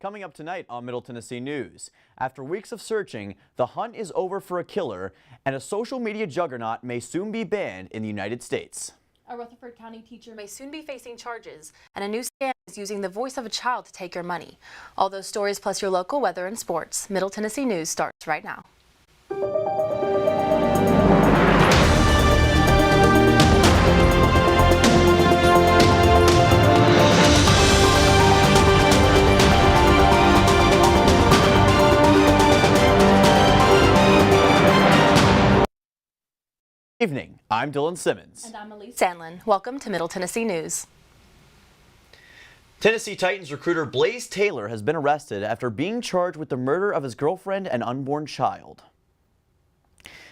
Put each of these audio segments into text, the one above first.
Coming up tonight on Middle Tennessee News, after weeks of searching, the hunt is over for a killer, and a social media juggernaut may soon be banned in the United States. A Rutherford County teacher may soon be facing charges, and a new scam is using the voice of a child to take your money. All those stories plus your local weather and sports. Middle Tennessee News starts right now. Good evening, I'm Dylan Simmons. And I'm Elise Sandlin. Welcome to Middle Tennessee News. Tennessee Titans recruiter Blaze Taylor has been arrested after being charged with the murder of his girlfriend and unborn child.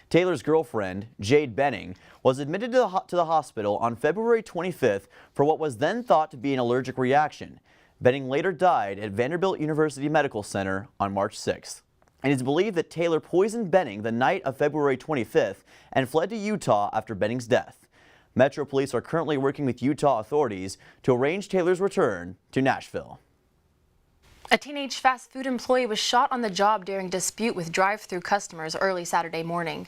Taylor's girlfriend, Jade Benning, was admitted to the hospital on February 25th for what was then thought to be an allergic reaction. Benning later died at Vanderbilt University Medical Center on March 6th. It is believed that Taylor poisoned Benning the night of February 25th and fled to Utah after Benning's death. Metro Police are currently working with Utah authorities to arrange Taylor's return to Nashville. A teenage fast food employee was shot on the job during a dispute with drive-thru customers early Saturday morning.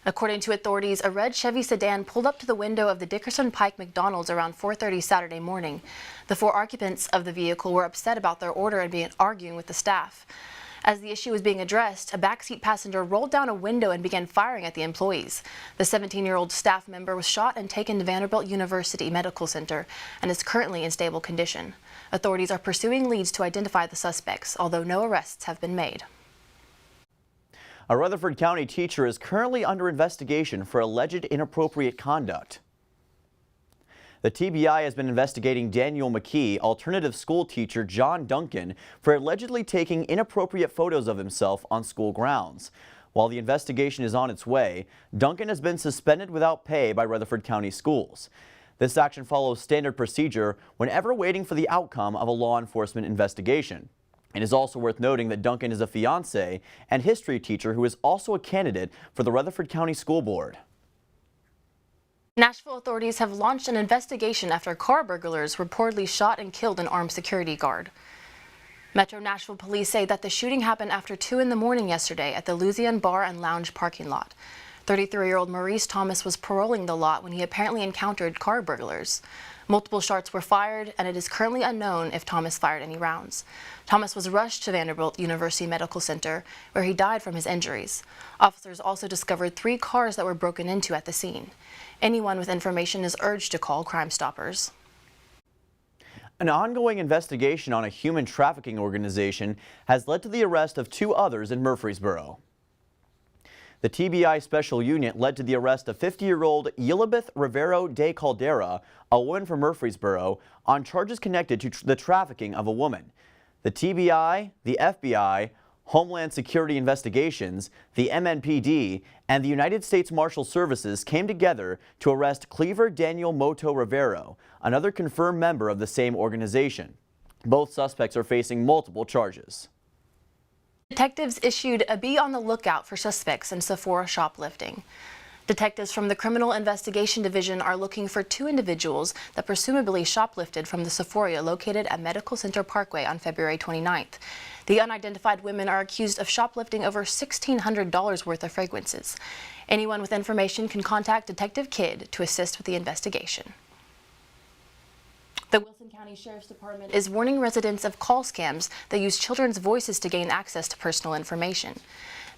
According to authorities, a red Chevy sedan pulled up to the window of the Dickerson Pike McDonald's around 4:30 Saturday morning. The 4 occupants of the vehicle were upset about their order and began arguing with the staff. As the issue was being addressed, a backseat passenger rolled down a window and began firing at the employees. The 17-year-old staff member was shot and taken to Vanderbilt University Medical Center and is currently in stable condition. Authorities are pursuing leads to identify the suspects, although no arrests have been made. A Rutherford County teacher is currently under investigation for alleged inappropriate conduct. The TBI has been investigating Daniel McKee, alternative school teacher John Duncan, for allegedly taking inappropriate photos of himself on school grounds. While the investigation is on its way, Duncan has been suspended without pay by Rutherford County Schools. This action follows standard procedure whenever waiting for the outcome of a law enforcement investigation. It is also worth noting that Duncan is a fiance and history teacher who is also a candidate for the Rutherford County School Board. Nashville authorities have launched an investigation after car burglars reportedly shot and killed an armed security guard. Metro Nashville police say that the shooting happened after 2 in the morning yesterday at the Luzian Bar and Lounge parking lot. 33-year-old Maurice Thomas was paroling the lot when he apparently encountered car burglars. Multiple shots were fired, and it is currently unknown if Thomas fired any rounds. Thomas was rushed to Vanderbilt University Medical Center, where he died from his injuries. Officers also discovered 3 cars that were broken into at the scene. Anyone with information is urged to call Crime Stoppers. An ongoing investigation on a human trafficking organization has led to the arrest of 2 others in Murfreesboro. The TBI Special Unit led to the arrest of 50-year-old Yelibeth Rivero de Caldera, a woman from Murfreesboro, on charges connected to the trafficking of a woman. The TBI, the FBI, Homeland Security Investigations, the MNPD, and the United States Marshal Services came together to arrest Cleaver Daniel Moto Rivero, another confirmed member of the same organization. Both suspects are facing multiple charges. Detectives issued a be on the lookout for suspects in Sephora shoplifting. Detectives from the Criminal Investigation Division are looking for 2 individuals that presumably shoplifted from the Sephora located at Medical Center Parkway on February 29th. The unidentified women are accused of shoplifting over $1,600 worth of fragrances. Anyone with information can contact Detective Kidd to assist with the investigation. The Wilson County Sheriff's Department is warning residents of call scams that use children's voices to gain access to personal information.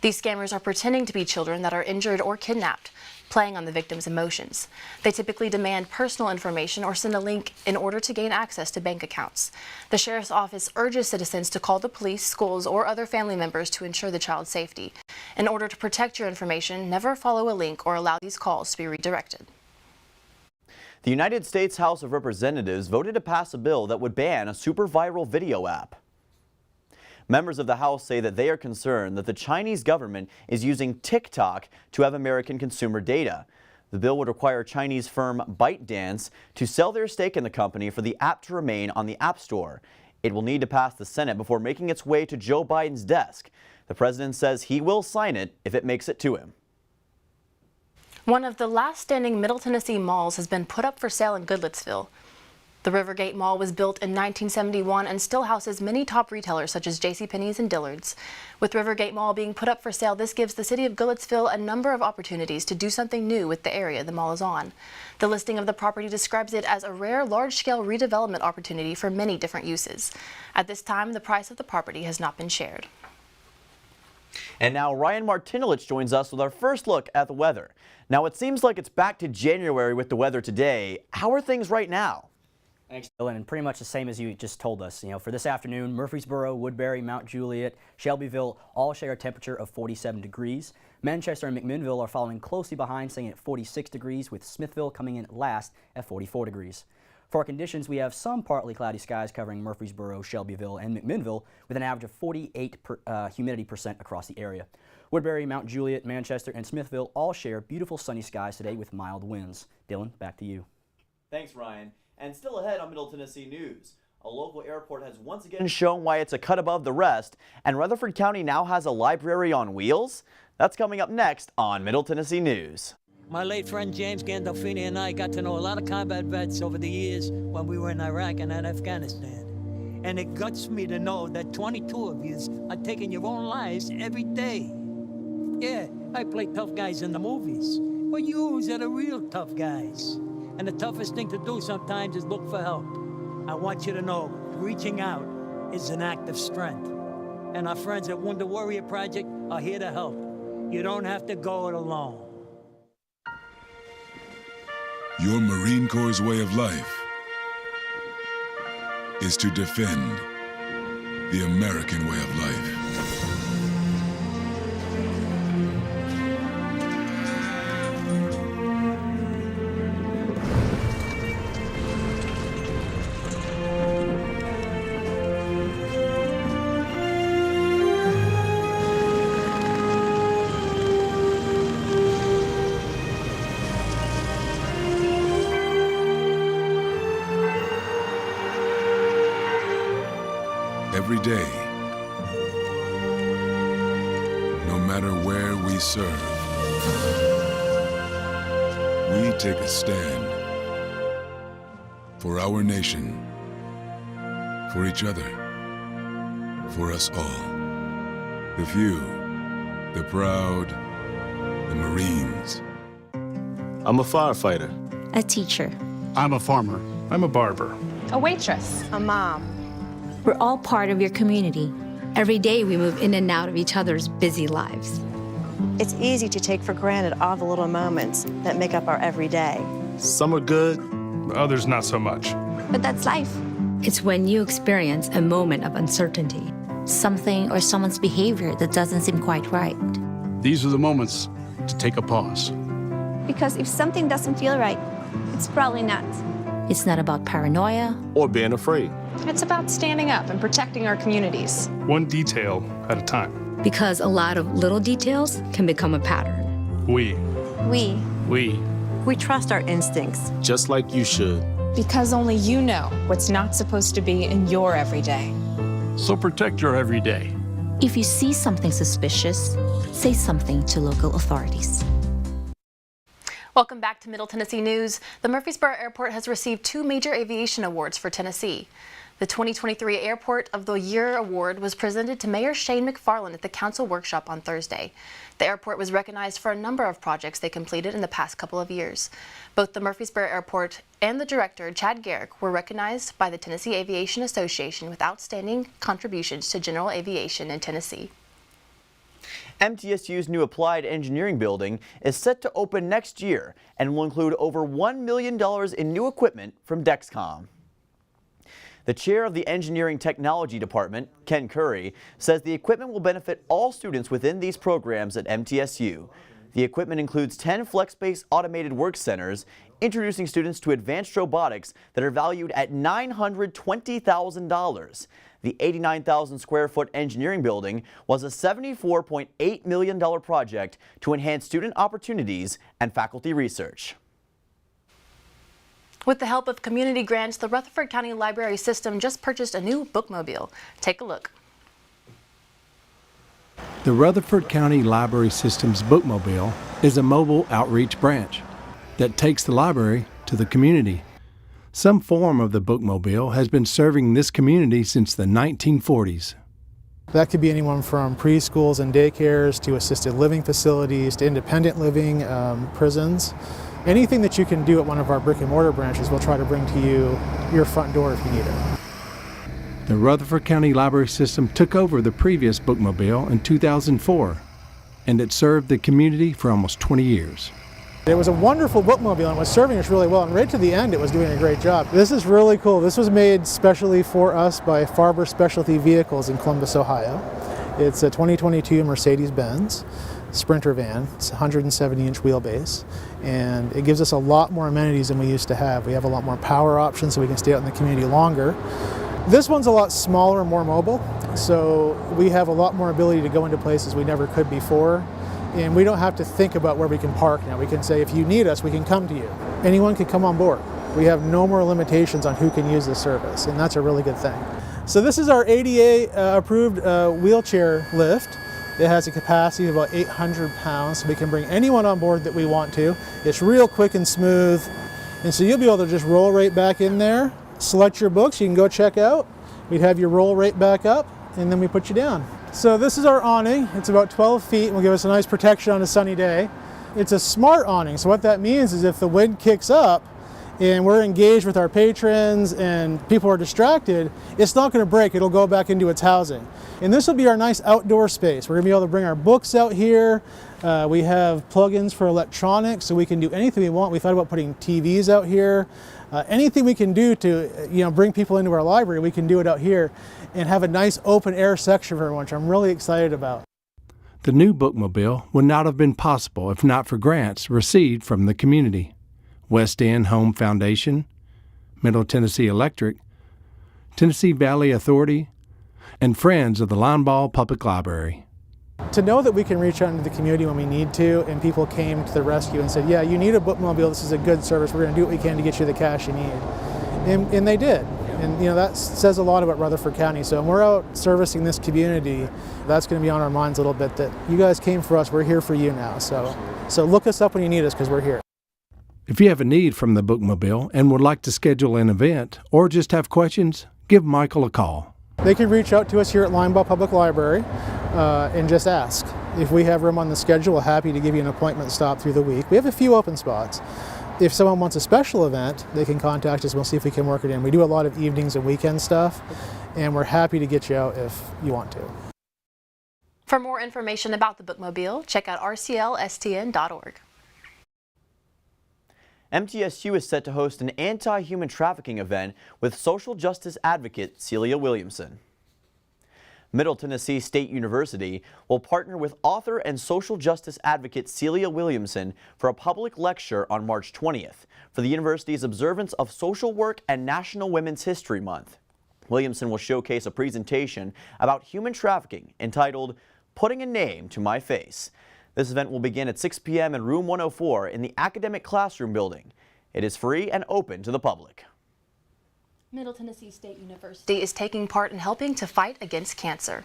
These scammers are pretending to be children that are injured or kidnapped, playing on the victim's emotions. They typically demand personal information or send a link in order to gain access to bank accounts. The Sheriff's Office urges citizens to call the police, schools, or other family members to ensure the child's safety. In order to protect your information, never follow a link or allow these calls to be redirected. The United States House of Representatives voted to pass a bill that would ban a super viral video app. Members of the House say that they are concerned that the Chinese government is using TikTok to have American consumer data. The bill would require Chinese firm ByteDance to sell their stake in the company for the app to remain on the App Store. It will need to pass the Senate before making its way to Joe Biden's desk. The president says he will sign it if it makes it to him. One of the last standing Middle Tennessee malls has been put up for sale in Goodlettsville. The Rivergate Mall was built in 1971 and still houses many top retailers such as JCPenney's and Dillard's. With Rivergate Mall being put up for sale, this gives the city of Goodlettsville a number of opportunities to do something new with the area the mall is on. The listing of the property describes it as a rare, large-scale redevelopment opportunity for many different uses. At this time, the price of the property has not been shared. And now Ryan Martinelich joins us with our first look at the weather. Now it seems like it's back to January with the weather today. How are things right now? Thanks, Dylan, and pretty much the same as you just told us. For this afternoon, Murfreesboro, Woodbury, Mount Juliet, Shelbyville all share a temperature of 47 degrees. Manchester and McMinnville are following closely behind, staying at 46 degrees, with Smithville coming in last at 44 degrees. For our conditions, we have some partly cloudy skies covering Murfreesboro, Shelbyville, and McMinnville, with an average of 48 humidity percent across the area. Woodbury, Mount Juliet, Manchester, and Smithville all share beautiful sunny skies today with mild winds. Dylan, back to you. Thanks, Ryan. And still ahead on Middle Tennessee News, a local airport has once again shown why it's a cut above the rest, and Rutherford County now has a library on wheels. That's coming up next on Middle Tennessee News. My late friend James Gandolfini and I got to know a lot of combat vets over the years when we were in Iraq and in Afghanistan. And it guts me to know that 22 of you are taking your own lives every day. Yeah, I play tough guys in the movies, but yous are the real tough guys. And the toughest thing to do sometimes is look for help. I want you to know, reaching out is an act of strength. And our friends at Wounded Warrior Project are here to help. You don't have to go it alone. Your Marine Corps' way of life is to defend the American way of life. Every day, no matter where we serve, we take a stand for our nation, for each other, for us all. The few, the proud, the Marines. I'm a firefighter. A teacher. I'm a farmer. I'm a barber. A waitress. A mom. We're all part of your community. Every day we move in and out of each other's busy lives. It's easy to take for granted all the little moments that make up our everyday. Some are good, others not so much. But that's life. It's when you experience a moment of uncertainty. Something or someone's behavior that doesn't seem quite right. These are the moments to take a pause. Because if something doesn't feel right, it's probably not. It's not about paranoia or being afraid. It's about standing up and protecting our communities. One detail at a time. Because a lot of little details can become a pattern. We trust our instincts. Just like you should. Because only you know what's not supposed to be in your everyday. So protect your everyday. If you see something suspicious, say something to local authorities. Welcome back to Middle Tennessee News. The Murfreesboro Airport has received 2 major aviation awards for Tennessee. The 2023 Airport of the Year Award was presented to Mayor Shane McFarland at the Council Workshop on Thursday. The airport was recognized for a number of projects they completed in the past couple of years. Both the Murfreesboro Airport and the director, Chad Garrick, were recognized by the Tennessee Aviation Association with outstanding contributions to general aviation in Tennessee. MTSU's new Applied Engineering building is set to open next year and will include over $1 million in new equipment from Dexcom. The chair of the Engineering Technology Department, Ken Curry, says the equipment will benefit all students within these programs at MTSU. The equipment includes 10 FlexSpace automated work centers, introducing students to advanced robotics that are valued at $920,000. The 89,000 square foot engineering building was a $74.8 million project to enhance student opportunities and faculty research. With the help of community grants, the Rutherford County Library System just purchased a new bookmobile. Take a look. The Rutherford County Library System's bookmobile is a mobile outreach branch that takes the library to the community. Some form of the bookmobile has been serving this community since the 1940s. That could be anyone from preschools and daycares to assisted living facilities to independent living, prisons. Anything that you can do at one of our brick and mortar branches, we'll try to bring to you your front door if you need it. The Rutherford County Library System took over the previous bookmobile in 2004, and it served the community for almost 20 years. It was a wonderful bookmobile and was serving us really well, and right to the end it was doing a great job. This is really cool. This was made specially for us by Farber Specialty Vehicles in Columbus, Ohio. It's a 2022 Mercedes-Benz Sprinter van. It's 170-inch wheelbase, and it gives us a lot more amenities than we used to have. We have a lot more power options so we can stay out in the community longer. This one's a lot smaller and more mobile, so we have a lot more ability to go into places we never could before. And we don't have to think about where we can park now. We can say, if you need us, we can come to you. Anyone can come on board. We have no more limitations on who can use this service, and that's a really good thing. So this is our ADA approved wheelchair lift. It has a capacity of about 800 pounds, so we can bring anyone on board that we want to. It's real quick and smooth, and so you'll be able to just roll right back in there, select your books, you can go check out. We'd have you roll right back up, and then we put you down. So this is our awning. It's about 12 feet and will give us a nice protection on a sunny day. It's a smart awning, so what that means is if the wind kicks up and we're engaged with our patrons and people are distracted, it's not going to break, it'll go back into its housing. And this will be our nice outdoor space. We're going to be able to bring our books out here. We have plugins for electronics, so we can do anything we want. We thought about putting TVs out here. Anything we can do to bring people into our library, we can do it out here and have a nice open air section for everyone, which I'm really excited about. The new bookmobile would not have been possible if not for grants received from the community. West End Home Foundation, Middle Tennessee Electric, Tennessee Valley Authority, and Friends of the Linebaugh Public Library. To know that we can reach out into the community when we need to, and people came to the rescue and said, yeah, you need a bookmobile, this is a good service, we're going to do what we can to get you the cash you need. And they did. And that says a lot about Rutherford County. So when we're out servicing this community, that's going to be on our minds a little bit, that you guys came for us, we're here for you now. So look us up when you need us, because we're here. If you have a need from the bookmobile and would like to schedule an event or just have questions, give Michael a call. They can reach out to us here at Linebaugh Public Library and just ask. If we have room on the schedule, we're happy to give you an appointment stop through the week. We have a few open spots. If someone wants a special event, they can contact us. We'll see if we can work it in. We do a lot of evenings and weekend stuff, and we're happy to get you out if you want to. For more information about the bookmobile, check out rclstn.org. MTSU is set to host an anti-human trafficking event with social justice advocate Celia Williamson. Middle Tennessee State University will partner with author and social justice advocate Celia Williamson for a public lecture on March 20th for the university's observance of Social Work and National Women's History Month. Williamson will showcase a presentation about human trafficking entitled Putting a Name to My Face. This event will begin at 6 p.m. in room 104 in the Academic Classroom building. It is free and open to the public. Middle Tennessee State University is taking part in helping to fight against cancer.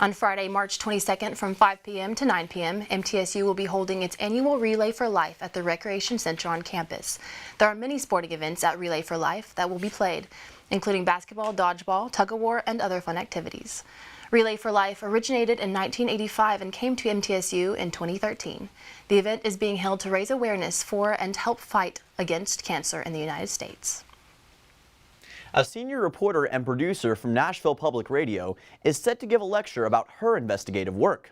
On Friday, March 22nd from 5 p.m. to 9 p.m., MTSU will be holding its annual Relay for Life at the Recreation Center on campus. There are many sporting events at Relay for Life that will be played, including basketball, dodgeball, tug-of-war, and other fun activities. Relay for Life originated in 1985 and came to MTSU in 2013. The event is being held to raise awareness for and help fight against cancer in the United States. A senior reporter and producer from Nashville Public Radio is set to give a lecture about her investigative work.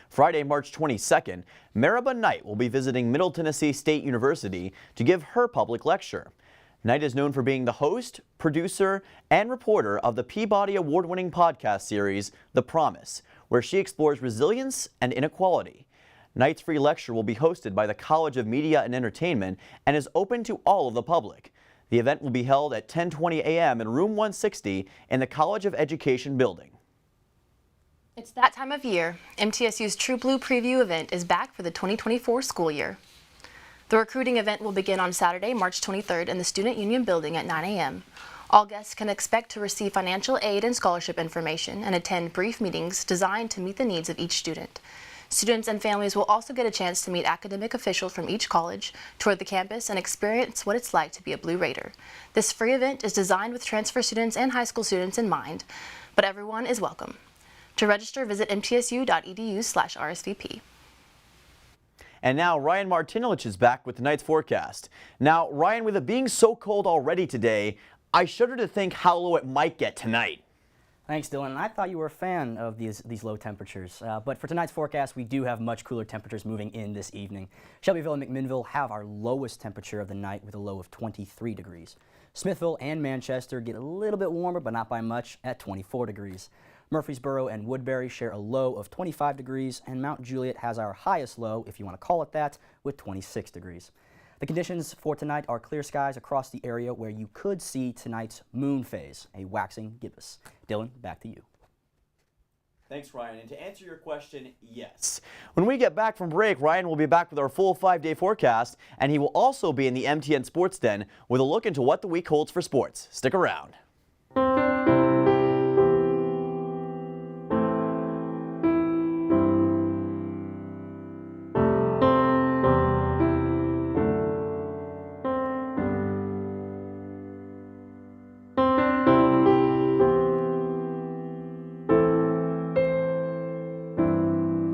Friday, March 22nd, Maribel Knight will be visiting Middle Tennessee State University to give her public lecture. Knight is known for being the host, producer, and reporter of the Peabody Award-winning podcast series, The Promise, where she explores resilience and inequality. Knight's free lecture will be hosted by the College of Media and Entertainment and is open to all of the public. The event will be held at 10:20 a.m. in room 160 in the College of Education building. It's that time of year. MTSU's True Blue Preview event is back for the 2024 school year. The recruiting event will begin on Saturday, March 23rd in the Student Union building at 9 a.m. All guests can expect to receive financial aid and scholarship information and attend brief meetings designed to meet the needs of each student. Students and families will also get a chance to meet academic officials from each college, tour the campus, and experience what it's like to be a Blue Raider. This free event is designed with transfer students and high school students in mind, but everyone is welcome. To register, visit mtsu.edu/RSVP. And now Ryan Martinovich is back with tonight's forecast. Now, Ryan, with it being so cold already today, I shudder to think how low it might get tonight. Thanks, Dylan. I thought you were a fan of these low temperatures, but for tonight's forecast, we do have much cooler temperatures moving in this evening. Shelbyville and McMinnville have our lowest temperature of the night with a low of 23 degrees. Smithville and Manchester get a little bit warmer, but not by much, at 24 degrees. Murfreesboro and Woodbury share a low of 25 degrees, and Mount Juliet has our highest low, if you want to call it that, with 26 degrees. The conditions for tonight are clear skies across the area where you could see tonight's moon phase, a waxing gibbous. Dylan, back to you. Thanks, Ryan. And to answer your question, yes. When we get back from break, Ryan will be back with our full 5-day forecast, and he will also be in the MTN Sports Den with a look into what the week holds for sports. Stick around.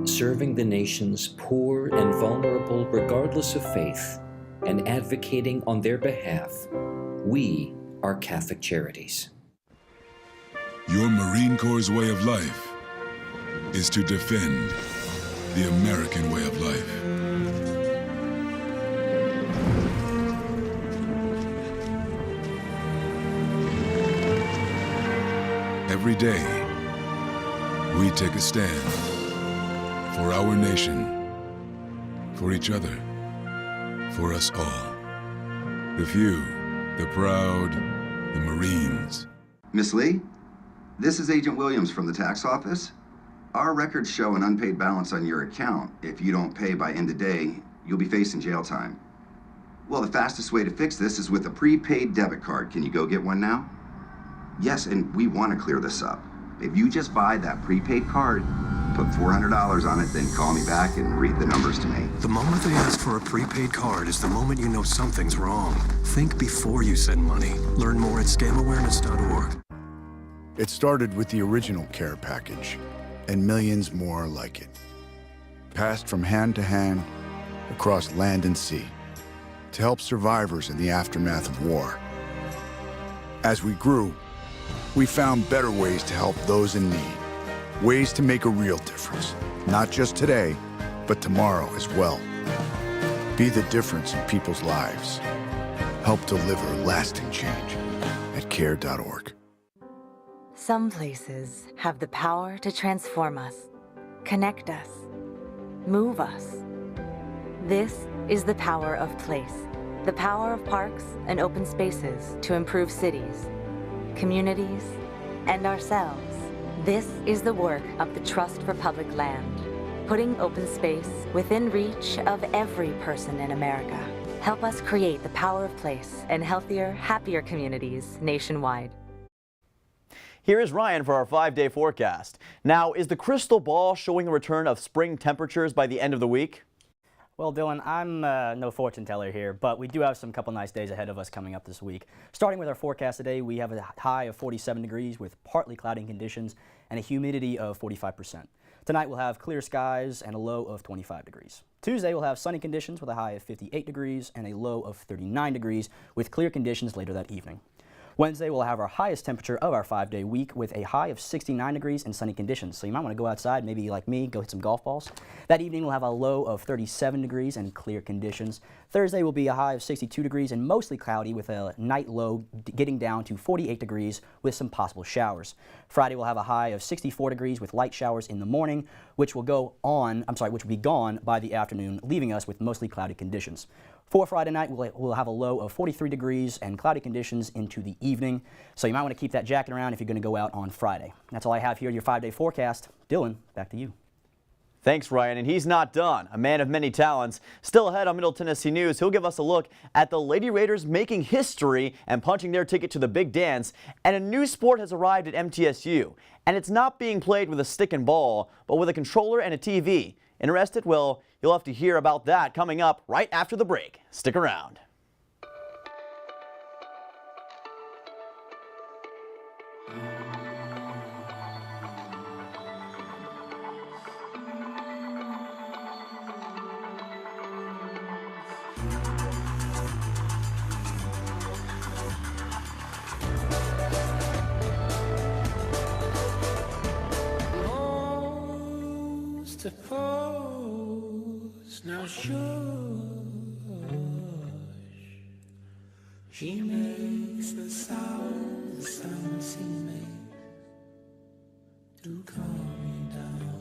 Serving the nation's poor and vulnerable regardless of faith, and advocating on their behalf, we are Catholic Charities. Your Marine Corps' way of life is to defend the American way of life. Every day, we take a stand for our nation, for each other, for us all. The few, the proud, the Marines. Miss Lee, this is Agent Williams from the tax office. Our records show an unpaid balance on your account. If you don't pay by end of day, you'll be facing jail time. Well, the fastest way to fix this is with a prepaid debit card. Can you go get one now? Yes, and we want to clear this up. If you just buy that prepaid card, put $400 on it, then call me back and read the numbers to me. The moment they ask for a prepaid card is the moment you know something's wrong. Think before you send money. Learn more at scamowareness.org. It started with the original care package, and millions more like it. Passed from hand to hand, across land and sea, to help survivors in the aftermath of war. As we grew, we found better ways to help those in need. Ways to make a real difference, not just today, but tomorrow as well. Be the difference in people's lives. Help deliver lasting change at care.org. Some places have the power to transform us, connect us, move us. This is the power of place, the power of parks and open spaces to improve cities, communities, and ourselves. This is the work of the Trust for Public Land, putting open space within reach of every person in America. Help us create the power of place and healthier, happier communities nationwide. Here is Ryan for our 5-day forecast. Now, is the crystal ball showing the return of spring temperatures by the end of the week? Well, Dylan, I'm no fortune teller here, but we do have some couple nice days ahead of us coming up this week. Starting with our forecast today, we have a high of 47 degrees with partly cloudy conditions and a humidity of 45%. Tonight we'll have clear skies and a low of 25 degrees. Tuesday we'll have sunny conditions with a high of 58 degrees and a low of 39 degrees with clear conditions later that evening. Wednesday, we'll have our highest temperature of our 5-day week with a high of 69 degrees and sunny conditions. So you might want to go outside, maybe like me, go hit some golf balls. That evening, we'll have a low of 37 degrees and clear conditions. Thursday will be a high of 62 degrees and mostly cloudy with a night low getting down to 48 degrees with some possible showers. Friday, we'll have a high of 64 degrees with light showers in the morning, which will be gone by the afternoon, leaving us with mostly cloudy conditions. For Friday night, we'll have a low of 43 degrees and cloudy conditions into the evening. So you might want to keep that jacket around if you're going to go out on Friday. That's all I have here, your 5-day forecast. Dylan, back to you. Thanks, Ryan. And he's not done. A man of many talents. Still ahead on Middle Tennessee News, he'll give us a look at the Lady Raiders making history and punching their ticket to the big dance. And a new sport has arrived at MTSU. And it's not being played with a stick and ball, but with a controller and a TV. Interested? Well, you'll have to hear about that coming up right after the break. Stick around. Now shush, she makes the sound the sun sea makes to calm me down.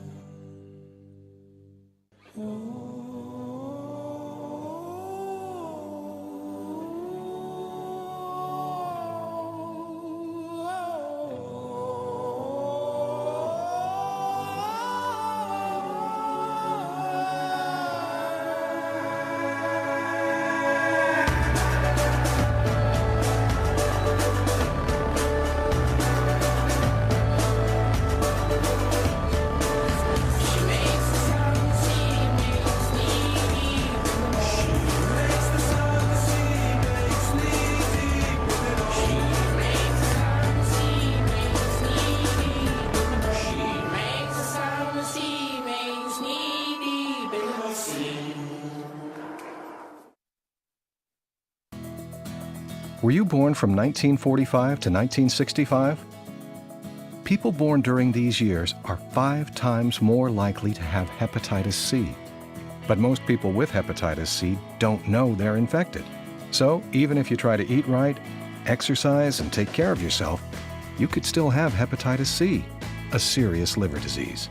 Were you born from 1945 to 1965? People born during these years are 5 times more likely to have hepatitis C. But most people with hepatitis C don't know they're infected. So even if you try to eat right, exercise, and take care of yourself, you could still have hepatitis C, a serious liver disease.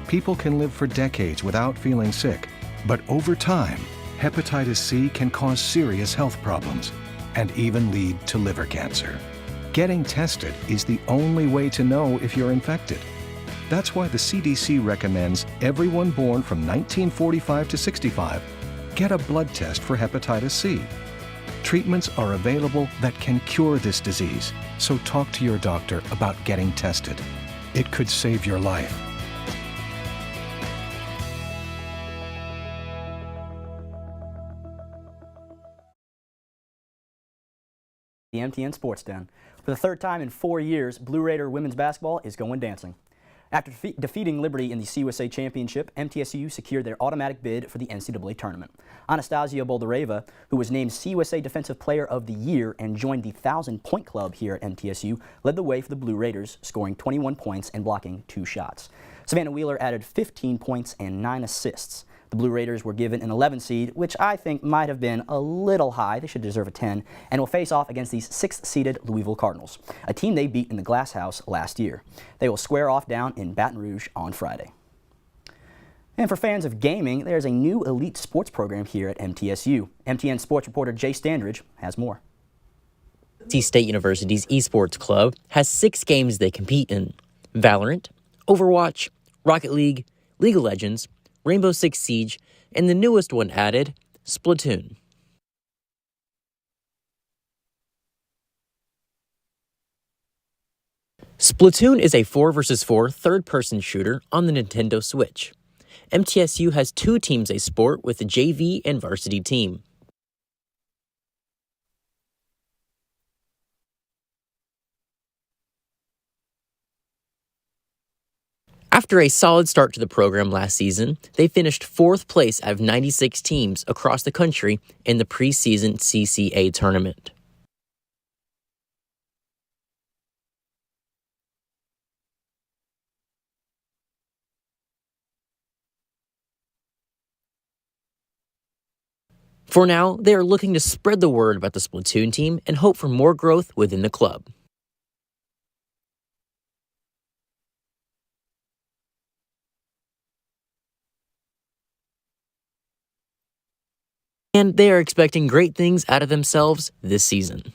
People can live for decades without feeling sick, but over time, hepatitis C can cause serious health problems and even lead to liver cancer. Getting tested is the only way to know if you're infected. That's why the CDC recommends everyone born from 1945 to 65 get a blood test for hepatitis C. Treatments are available that can cure this disease, so talk to your doctor about getting tested. It could save your life. The MTN Sports Den. For the third time in 4 years, Blue Raider women's basketball is going dancing. After defeating Liberty in the CUSA Championship, MTSU secured their automatic bid for the NCAA tournament. Anastasia Boldareva, who was named CUSA Defensive Player of the Year and joined the 1,000-point club here at MTSU, led the way for the Blue Raiders, scoring 21 points and blocking 2 shots. Savannah Wheeler added 15 points and 9 assists. The Blue Raiders were given an 11 seed, which I think might have been a little high. They should deserve a 10, and will face off against these 6th-seeded Louisville Cardinals, a team they beat in the Glass House last year. They will square off down in Baton Rouge on Friday. And for fans of gaming, there's a new elite sports program here at MTSU. MTN sports reporter Jay Standridge has more. NC State University's esports club has 6 games they compete in: Valorant, Overwatch, Rocket League, League of Legends, Rainbow Six Siege, and the newest one added, Splatoon. Splatoon is a 4 vs 4 third-person shooter on the Nintendo Switch. MTSU has 2 teams they sport with a JV and varsity team. After a solid start to the program last season, they finished 4th place out of 96 teams across the country in the preseason CCA tournament. For now, they are looking to spread the word about the Splatoon team and hope for more growth within the club. And they are expecting great things out of themselves this season.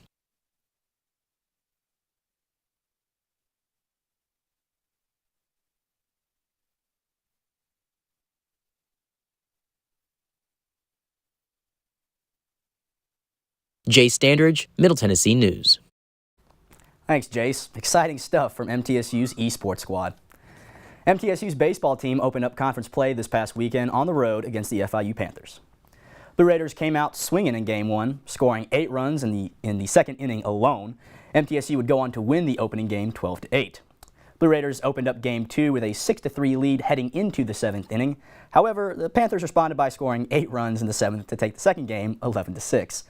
Jay Standridge, Middle Tennessee News. Thanks, Jace. Exciting stuff from MTSU's esports squad. MTSU's baseball team opened up conference play this past weekend on the road against the FIU Panthers. The Raiders came out swinging in Game 1, scoring 8 runs in the second inning alone. MTSU would go on to win the opening game 12-8. Blue Raiders opened up Game 2 with a 6-3 lead heading into the 7th inning. However, the Panthers responded by scoring 8 runs in the 7th to take the second game 11-6.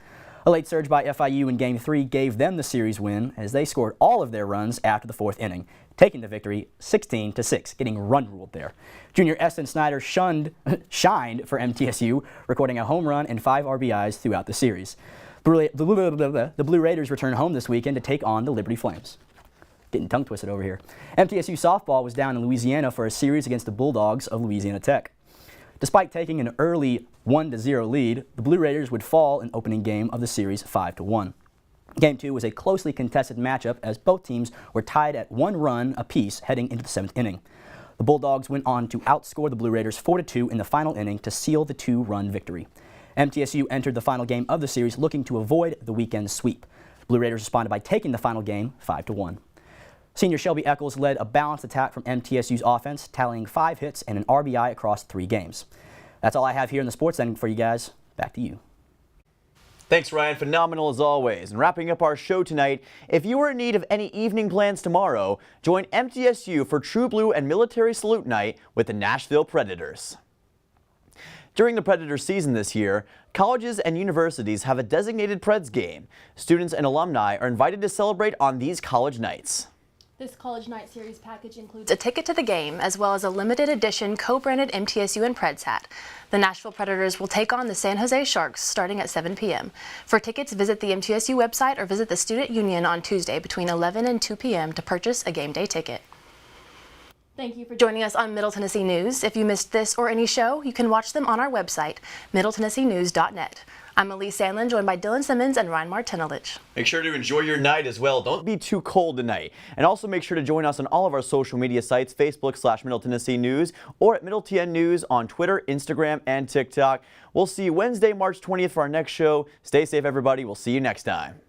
A late surge by FIU in Game 3 gave them the series win as they scored all of their runs after the 4th inning, taking the victory 16-6, getting run ruled there. Junior Eston Snyder shined for MTSU, recording a home run and 5 RBIs throughout the series. The Blue Raiders return home this weekend to take on the Liberty Flames. Getting tongue twisted over here. MTSU softball was down in Louisiana for a series against the Bulldogs of Louisiana Tech. Despite taking an early 1-0 lead, the Blue Raiders would fall in opening game of the series 5-1. Game 2 was a closely contested matchup as both teams were tied at 1 run apiece heading into the 7th inning. The Bulldogs went on to outscore the Blue Raiders 4-2 in the final inning to seal the 2-run victory. MTSU entered the final game of the series looking to avoid the weekend sweep. Blue Raiders responded by taking the final game 5-1. Senior Shelby Eccles led a balanced attack from MTSU's offense, tallying 5 hits and an RBI across 3 games. That's all I have here in the sports ending for you guys. Back to you. Thanks, Ryan. Phenomenal as always. And wrapping up our show tonight, if you are in need of any evening plans tomorrow, join MTSU for True Blue and Military Salute Night with the Nashville Predators. During the Predators season this year, colleges and universities have a designated Preds game. Students and alumni are invited to celebrate on these college nights. This College Night Series package includes a ticket to the game as well as a limited edition co-branded MTSU and Preds hat. The Nashville Predators will take on the San Jose Sharks starting at 7 p.m. For tickets, visit the MTSU website or visit the Student Union on Tuesday between 11 and 2 p.m. to purchase a game day ticket. Thank you for joining us on Middle Tennessee News. If you missed this or any show, you can watch them on our website, middletennesseenews.net. I'm Elise Sandlin, joined by Dylan Simmons and Ryan Martinelich. Make sure to enjoy your night as well. Don't be too cold tonight. And also make sure to join us on all of our social media sites, Facebook/Middle Tennessee News, or at Middle TN News on Twitter, Instagram, and TikTok. We'll see you Wednesday, March 20th for our next show. Stay safe, everybody. We'll see you next time.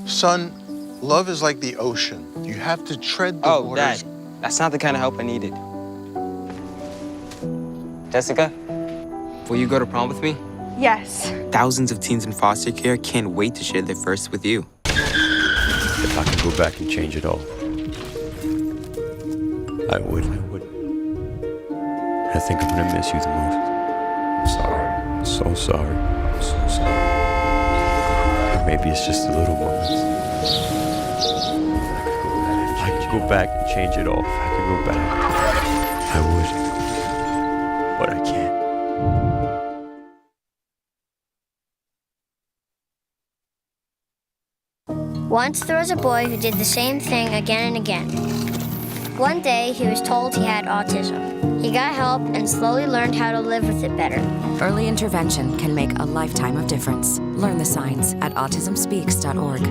Son, love is like the ocean. You have to tread the waters. Dad, that's not the kind of help I needed. Jessica, will you go to prom with me? Yes. Thousands of teens in foster care can't wait to share their first with you. If I could go back and change it all, I would. I think I'm gonna miss you the most. I'm sorry. I'm so sorry. I'm so sorry. Maybe it's just the little moments. If I could go back and change it all. If I could go back, I would. But I can't. Once there was a boy who did the same thing again and again. One day, he was told he had autism. He got help and slowly learned how to live with it better. Early intervention can make a lifetime of difference. Learn the signs at autismspeaks.org.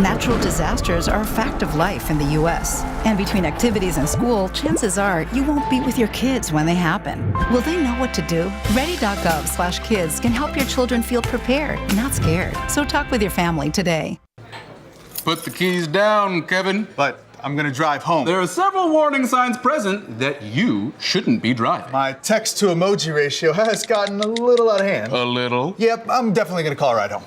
Natural disasters are a fact of life in the U.S. And between activities and school, chances are you won't be with your kids when they happen. Will they know what to do? Ready.gov/kids can help your children feel prepared, not scared. So talk with your family today. Put the keys down, Kevin. But I'm gonna drive home. There are several warning signs present that you shouldn't be driving. My text to emoji ratio has gotten a little out of hand. A little? Yep, I'm definitely gonna call a ride home.